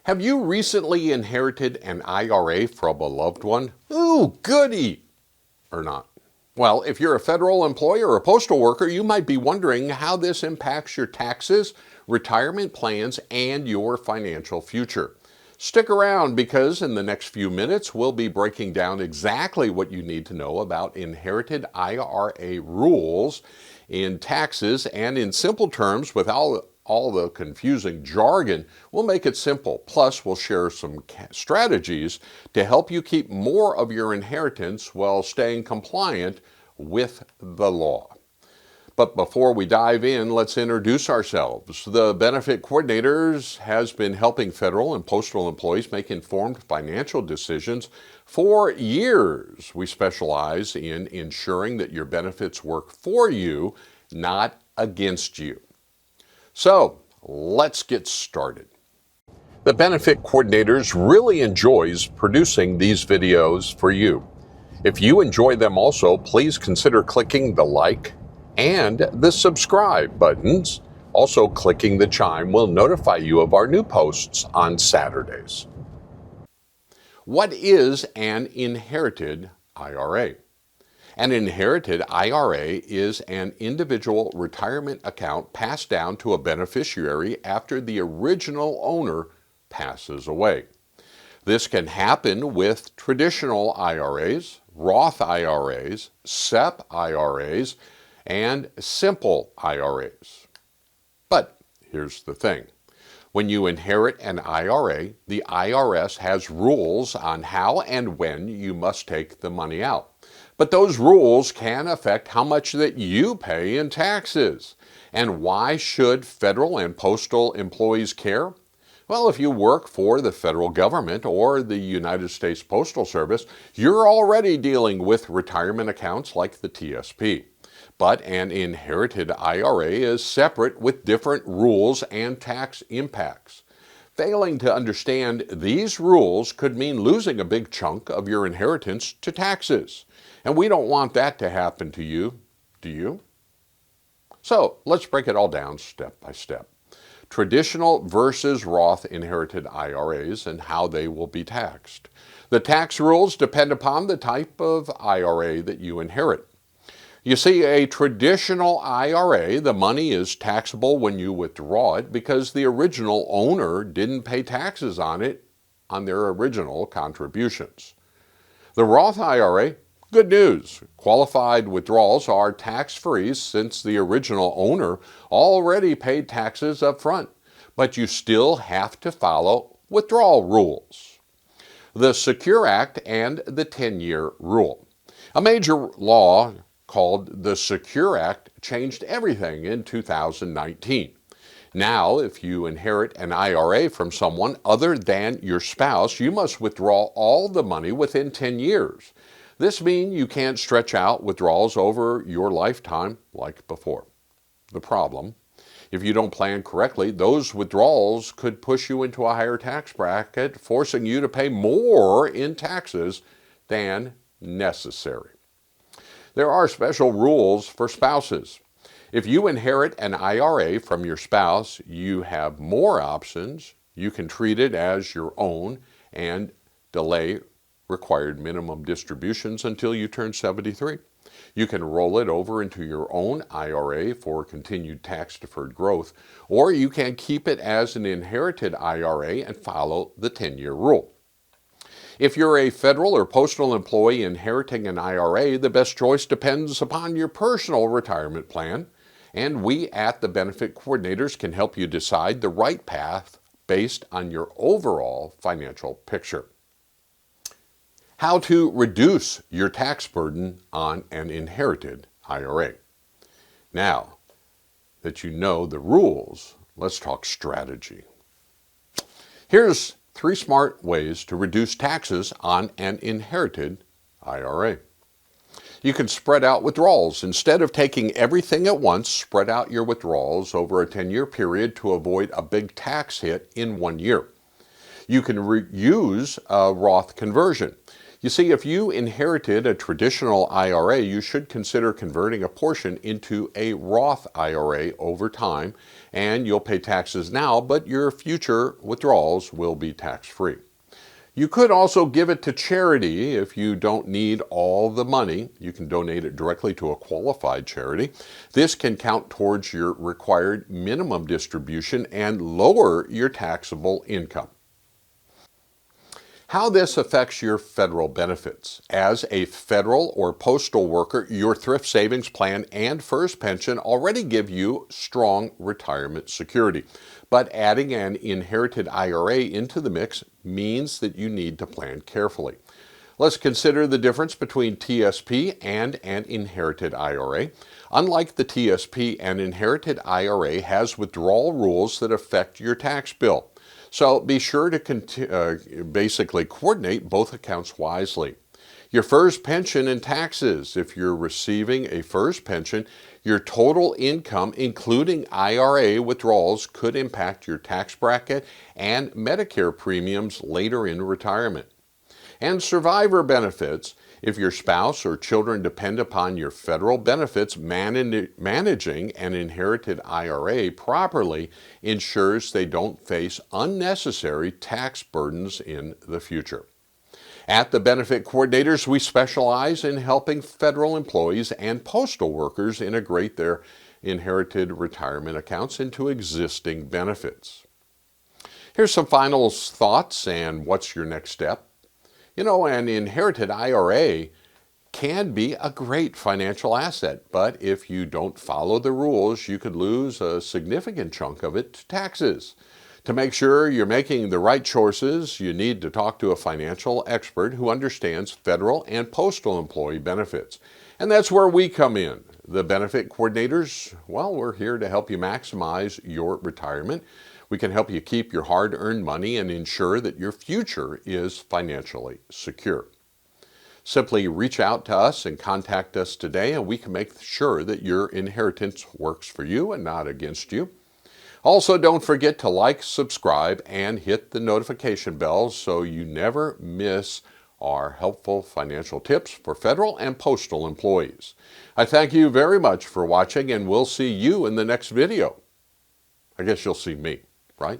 Have you recently inherited an IRA from a loved one? Ooh, goody! Or not? Well, if you're a federal employee or a postal worker, you might be wondering how this impacts your taxes, retirement plans, and your financial future. Stick around because in the next few minutes, we'll be breaking down exactly what you need to know about inherited IRA rules in taxes, and in simple terms, without all the confusing jargon, we'll make it simple. Plus, we'll share some strategies to help you keep more of your inheritance while staying compliant with the law. But before we dive in, let's introduce ourselves. The Benefit Coordinators has been helping federal and postal employees make informed financial decisions for years. We specialize in ensuring that your benefits work for you, not against you. So, let's get started. The Benefit Coordinators really enjoys producing these videos for you. If you enjoy them also, please consider clicking the like and the subscribe buttons. Also, clicking the chime will notify you of our new posts on Saturdays. What is an inherited IRA? An inherited IRA is an individual retirement account passed down to a beneficiary after the original owner passes away. This can happen with traditional IRAs, Roth IRAs, SEP IRAs, and simple IRAs. But here's the thing. When you inherit an IRA, the IRS has rules on how and when you must take the money out. But those rules can affect how much that you pay in taxes. And why should federal and postal employees care? Well, if you work for the federal government or the United States Postal Service, you're already dealing with retirement accounts like the TSP. But an inherited IRA is separate with different rules and tax impacts. Failing to understand these rules could mean losing a big chunk of your inheritance to taxes. And we don't want that to happen to you, do you? So let's break it all down step by step. Traditional versus Roth inherited IRAs and how they will be taxed. The tax rules depend upon the type of IRA that you inherit. You see, a traditional IRA, the money is taxable when you withdraw it because the original owner didn't pay taxes on it on their original contributions. The Roth IRA, good news. Qualified withdrawals are tax-free since the original owner already paid taxes up front, but you still have to follow withdrawal rules. The Secure Act and the 10-year rule. A major law called the Secure Act changed everything in 2019. Now, if you inherit an IRA from someone other than your spouse, you must withdraw all the money within 10 years. This means you can't stretch out withdrawals over your lifetime like before. The problem, if you don't plan correctly, those withdrawals could push you into a higher tax bracket, forcing you to pay more in taxes than necessary. There are special rules for spouses. If you inherit an IRA from your spouse, you have more options. You can treat it as your own and delay required minimum distributions until you turn 73. You can roll it over into your own IRA for continued tax-deferred growth, or you can keep it as an inherited IRA and follow the 10-year rule. If you're a federal or postal employee inheriting an IRA, the best choice depends upon your personal retirement plan, and we at the Benefit Coordinators can help you decide the right path based on your overall financial picture. How to reduce your tax burden on an inherited IRA. Now that you know the rules, let's talk strategy. Here's 3 smart ways to reduce taxes on an inherited IRA. You can spread out withdrawals. Instead of taking everything at once, spread out your withdrawals over a 10-year period to avoid a big tax hit in 1 year. You can use a Roth conversion. You see, if you inherited a traditional IRA, you should consider converting a portion into a Roth IRA over time, and you'll pay taxes now, but your future withdrawals will be tax-free. You could also give it to charity if you don't need all the money. You can donate it directly to a qualified charity. This can count towards your required minimum distribution and lower your taxable income. How this affects your federal benefits. As a federal or postal worker, your thrift savings plan and FERS pension already give you strong retirement security. But adding an inherited IRA into the mix means that you need to plan carefully. Let's consider the difference between TSP and an inherited IRA. Unlike the TSP, an inherited IRA has withdrawal rules that affect your tax bill. So be sure to basically coordinate both accounts wisely. Your FERS pension and taxes. If you're receiving a FERS pension, your total income, including IRA withdrawals, could impact your tax bracket and Medicare premiums later in retirement. And survivor benefits. If your spouse or children depend upon your federal benefits, managing an inherited IRA properly ensures they don't face unnecessary tax burdens in the future. At the Benefit Coordinators, we specialize in helping federal employees and postal workers integrate their inherited retirement accounts into existing benefits. Here's some final thoughts and what's your next step. You know, an inherited IRA can be a great financial asset, but if you don't follow the rules, you could lose a significant chunk of it to taxes. To make sure you're making the right choices, you need to talk to a financial expert who understands federal and postal employee benefits. And that's where we come in. The Benefit Coordinators, well, we're here to help you maximize your retirement. We can help you keep your hard-earned money and ensure that your future is financially secure. Simply reach out to us and contact us today, and we can make sure that your inheritance works for you and not against you. Also, don't forget to like, subscribe, and hit the notification bell so you never miss our helpful financial tips for federal and postal employees. I thank you very much for watching, and we'll see you in the next video. I guess you'll see me, right?